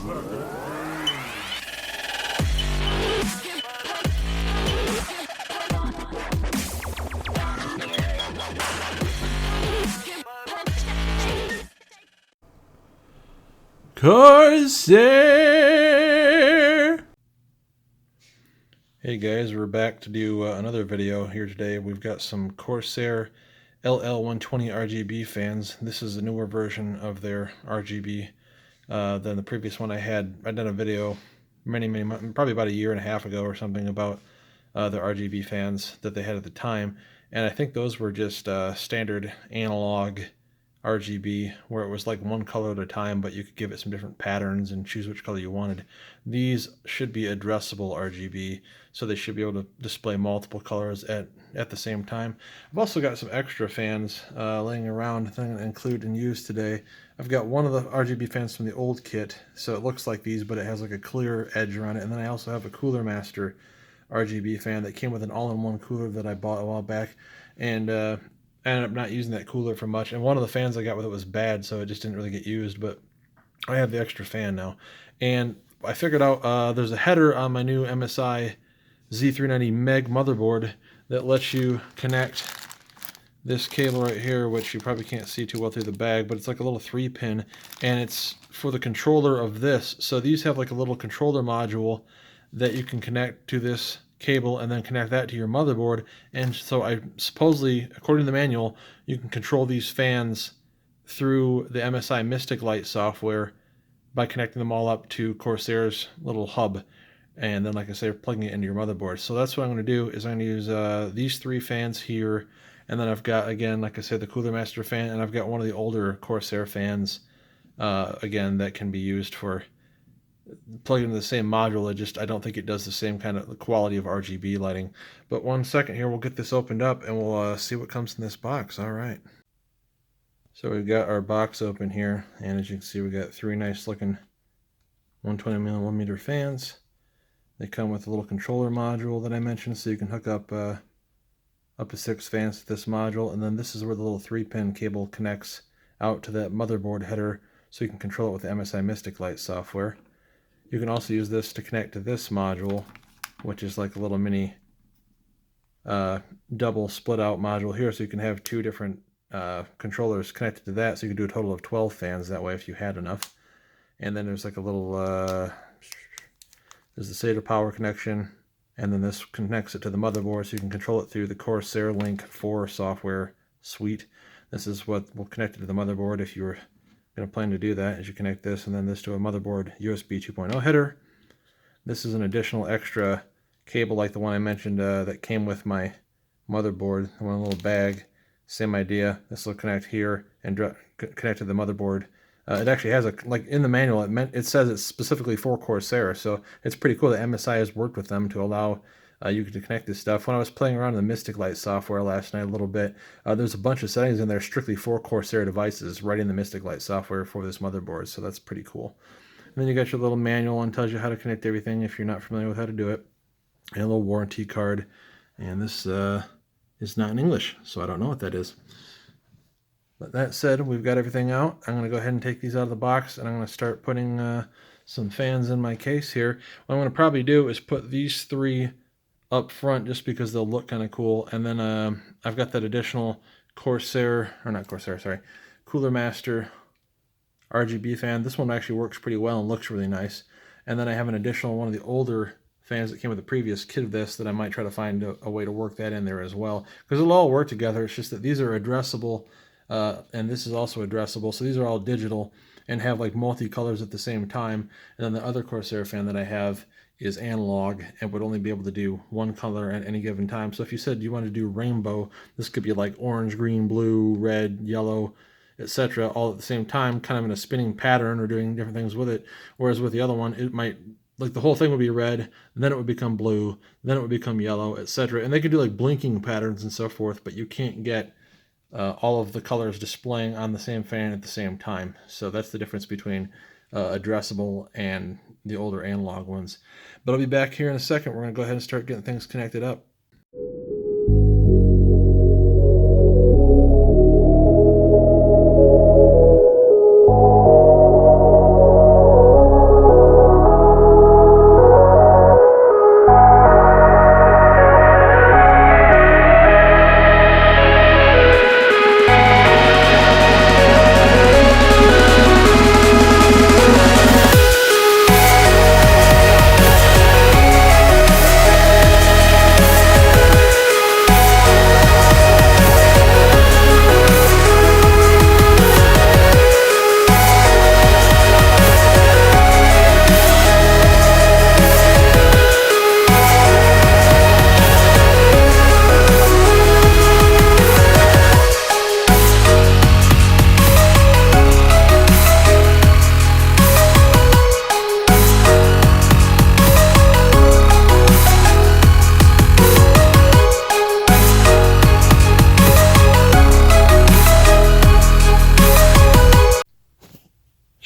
Corsair! Hey guys, we're back to do another video here today. We've got some Corsair LL120 RGB fans. This is a newer version of their RGB than the previous one I had. I'd done a video many months, probably about a year and a half ago or something, about the RGB fans that they had at the time. And I think those were just standard analog RGB, where it was like one color at a time, but you could give it some different patterns and choose which color you wanted. These should be addressable RGB, so they should be able to display multiple colors at the same time. I've also got some extra fans laying around that I'm going to include and use today. I've got one of the RGB fans from the old kit, so it looks like these, but it has like a clear edge around it. And then I also have a Cooler Master RGB fan that came with an all-in-one cooler that I bought a while back, and I ended up not using that cooler for much, and one of the fans I got with it was bad, so it just didn't really get used, but I have the extra fan now. And I figured out there's a header on my new MSI Z390 Meg motherboard that lets you connect this cable right here, which you probably can't see too well through the bag, but it's like a little 3-pin, and it's for the controller of this. So these have like a little controller module that you can connect to this cable and then connect that to your motherboard. And so I supposedly, according to the manual, you can control these fans through the MSI Mystic Light software by connecting them all up to Corsair's little hub, and then, like I say, plugging it into your motherboard. So that's what I'm going to do, is I'm going to use these three fans here, and then I've got, again, like I said, the Cooler Master fan, and I've got one of the older Corsair fans again that can be used for plug into the same module. I don't think it does the same kind of quality of RGB lighting. But one second here, we'll get this opened up and we'll see what comes in this box. All right. So we've got our box open here, and as you can see, we got three nice looking 120mm fans. They come with a little controller module that I mentioned, so you can hook up to 6 fans to this module, and then this is where the little 3-pin cable connects out to that motherboard header, so you can control it with the MSI Mystic Light software. You can also use this to connect to this module, which is like a little mini double split out module here, so you can have 2 different controllers connected to that, so you can do a total of 12 fans that way if you had enough. And then there's like a little there's the SATA power connection, and then this connects it to the motherboard, so you can control it through the Corsair Link 4 software suite. This is what will connect it to the motherboard if you were going to plan to do that, as you connect this and then this to a motherboard USB 2.0 header. This is an additional extra cable like the one I mentioned that came with my motherboard, one little bag. Same idea. This will connect here and connect to the motherboard. It actually has like in the manual, it says it's specifically for Corsair, so it's pretty cool that MSI has worked with them to allow you to connect this stuff. When I was playing around in the Mystic Light software last night a little bit, there's a bunch of settings in there strictly for Corsair devices right in the Mystic Light software for this motherboard, so that's pretty cool. And then you got your little manual and tells you how to connect everything if you're not familiar with how to do it, and a little warranty card. And this is not in English, so I don't know what that is. But that said, we've got everything out. I'm going to go ahead and take these out of the box, and I'm going to start putting some fans in my case here. What I'm going to probably do is put these 3 up front just because they'll look kind of cool. And then I've got that additional Cooler Master RGB fan. This one actually works pretty well and looks really nice. And then I have an additional one of the older fans that came with the previous kit of this that I might try to find a way to work that in there as well, because it'll all work together. It's just that these are addressable and this is also addressable, so these are all digital and have like multi-colors at the same time. And then the other Corsair fan that I have is analog and would only be able to do one color at any given time. So if you said you want to do rainbow, this could be like orange, green, blue, red, yellow, etc., all at the same time, kind of in a spinning pattern or doing different things with it. Whereas with the other one, it might, like the whole thing would be red, then it would become blue, then it would become yellow, etc. And they could do like blinking patterns and so forth, but you can't get all of the colors displaying on the same fan at the same time. So that's the difference between addressable and the older analog ones. But I'll be back here in a second. We're going to go ahead and start getting things connected up.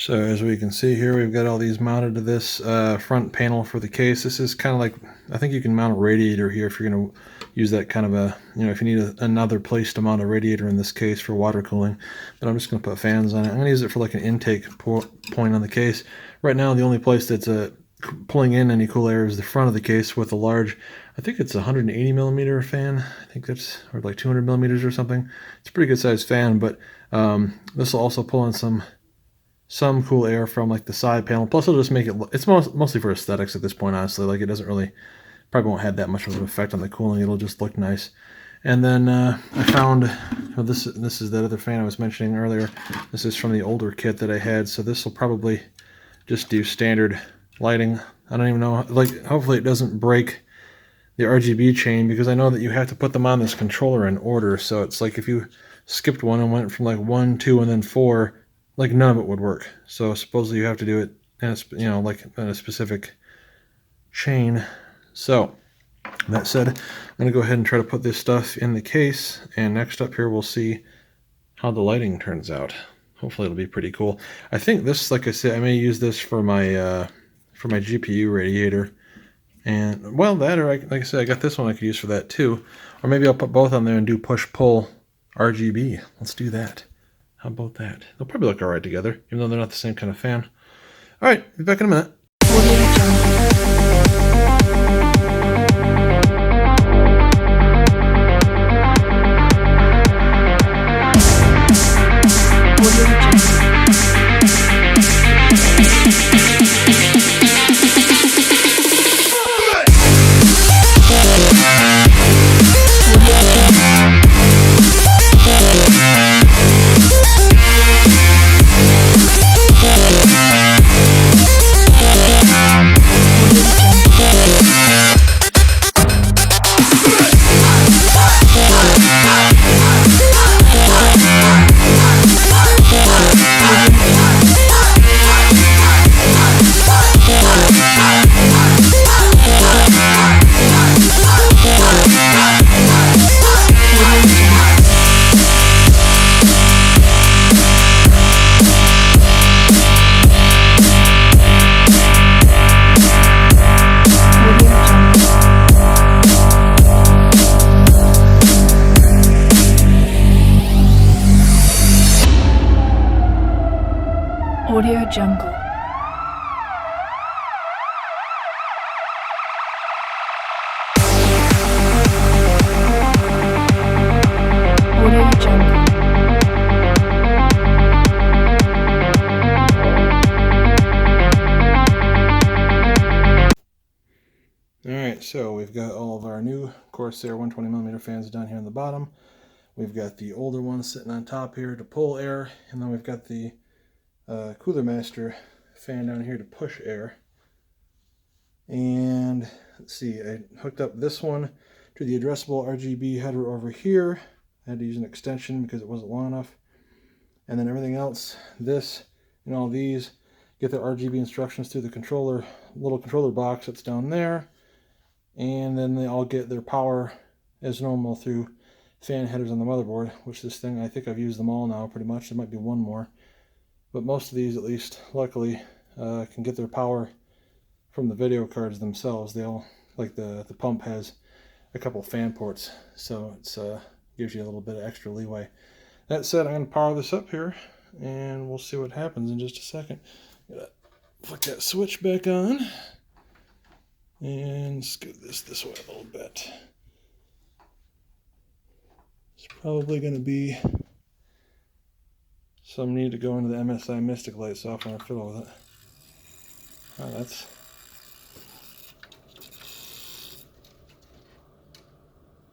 So as we can see here, we've got all these mounted to this front panel for the case. This is kind of like, I think you can mount a radiator here if you're going to use that kind of a, if you need another place to mount a radiator in this case for water cooling. But I'm just going to put fans on it. I'm going to use it for like an intake point on the case. Right now, the only place that's pulling in any cool air is the front of the case with a large, I think it's a 180 millimeter fan. I think that's, or like 200 millimeters or something. It's a pretty good sized fan, but this will also pull in some cool air from like the side panel. Plus it'll just make it, it's mostly for aesthetics at this point, honestly. Like it doesn't really, probably won't have that much of an effect on the cooling. It'll just look nice. And then I found, this is that other fan I was mentioning earlier. This is from the older kit that I had. So this will probably just do standard lighting. I don't even know, like hopefully it doesn't break the RGB chain, because I know that you have to put them on this controller in order. So it's like if you skipped one and went from like 1, 2, and then 4, like none of it would work. So supposedly you have to do it in a, like in a specific chain. So that said, I'm going to go ahead and try to put this stuff in the case, and next up here we'll see how the lighting turns out. Hopefully it'll be pretty cool. I think this, like I said, I may use this for my GPU radiator. And well, that, or like I said, I got this one I could use for that too. Or maybe I'll put both on there and do push-pull RGB. Let's do that. How about that? They'll probably look all right together, even though they're not the same kind of fan. All right, be back in a minute. Audio Jungle. Audio Jungle. Alright, so we've got all of our new Corsair 120mm fans down here on the bottom. We've got the older one sitting on top here to pull air, and then we've got the Cooler Master fan down here to push air. And let's see, I hooked up this one to the addressable RGB header over here. I had to use an extension because it wasn't long enough. And then everything else, this and all these, get their RGB instructions through the controller, little controller box that's down there. And then they all get their power as normal through fan headers on the motherboard, which this thing, I think I've used them all now pretty much. There might be one more. But most of these, at least, luckily, can get their power from the video cards themselves. They all, like the pump has a couple fan ports, so it gives you a little bit of extra leeway. That said, I'm going to power this up here, and we'll see what happens in just a second. Gotta flick that switch back on, and scoot this way a little bit. It's probably going to be some need to go into the MSI Mystic Light software and fiddle with it. Oh, that's...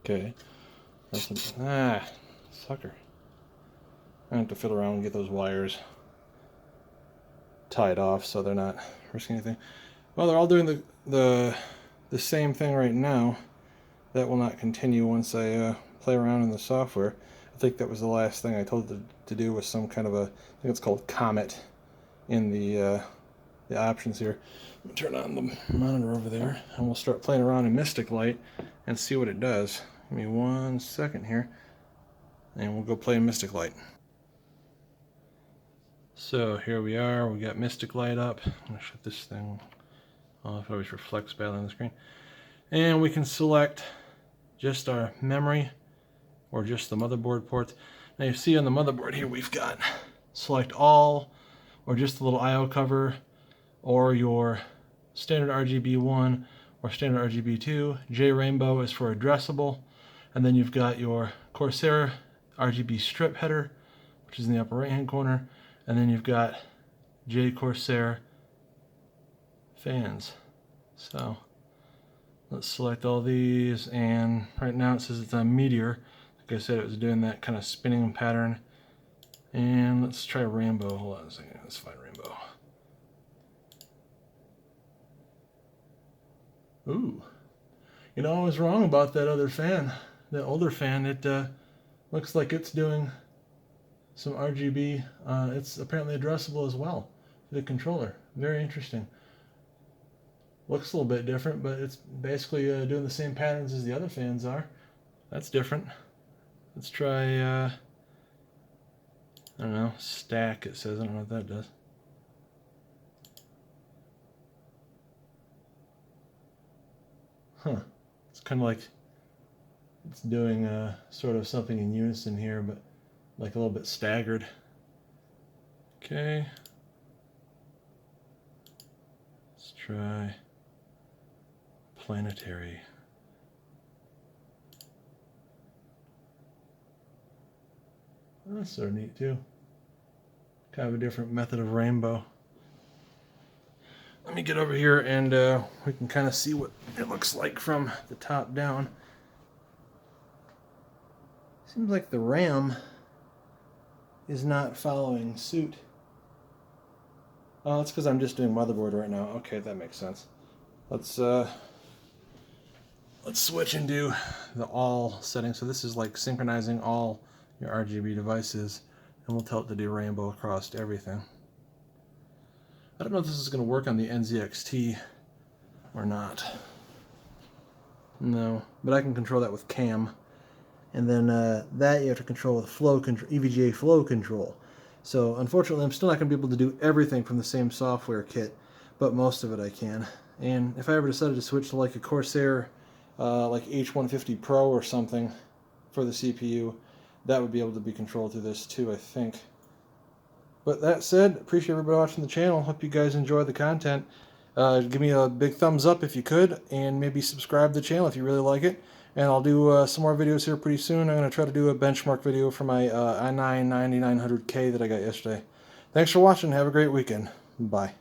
Okay. That's sucker. I have to fiddle around and get those wires tied off so they're not risking anything. Well, they're all doing the same thing right now. That will not continue once I play around in the software. I think that was the last thing I told it to do, was some kind of a, I think it's called Comet in the options here. Let me turn on the monitor over there, and we'll start playing around in Mystic Light and see what it does. Give me 1 second here, and we'll go play in Mystic Light. So here we are, we got Mystic Light up. I'm gonna shut this thing off, it always reflects badly on the screen. And we can select just our memory or just the motherboard ports. Now you see on the motherboard here we've got select all, or just the little I/O cover, or your standard RGB1 or standard RGB2. J Rainbow is for addressable, and then you've got your Corsair RGB strip header, which is in the upper right hand corner, and then you've got J Corsair fans. So let's select all these, and right now it says it's a Meteor. Like I said, it was doing that kind of spinning pattern. And let's try Rainbow. Hold on a second, let's find Rainbow. Ooh, you know, I was wrong about that other fan, that older fan. It looks like it's doing some RGB. It's apparently addressable as well for the controller. Very interesting. Looks a little bit different, but it's basically doing the same patterns as the other fans are. That's different. Let's try, I don't know, stack it says. I don't know what that does. Huh. It's kind of like it's doing sort of something in unison here, but like a little bit staggered. Okay. Let's try planetary. That's sort of neat too. Kind of a different method of rainbow. Let me get over here and we can kind of see what it looks like from the top down. Seems like the RAM is not following suit. Oh, that's because I'm just doing motherboard right now. Okay, that makes sense. Let's switch and do the all setting. So this is like synchronizing all your RGB devices, and we'll tell it to do rainbow across everything. I don't know if this is going to work on the NZXT or not. No, but I can control that with CAM. And then that you have to control with flow control, EVGA flow control. So unfortunately, I'm still not going to be able to do everything from the same software kit, but most of it I can. And if I ever decided to switch to like a Corsair like H150 Pro or something for the CPU, that would be able to be controlled through this too, I think. But that said, appreciate everybody watching the channel. Hope you guys enjoy the content. Give me a big thumbs up if you could, and maybe subscribe to the channel if you really like it. And I'll do some more videos here pretty soon. I'm going to try to do a benchmark video for my i9 9900K that I got yesterday. Thanks for watching. Have a great weekend. Bye.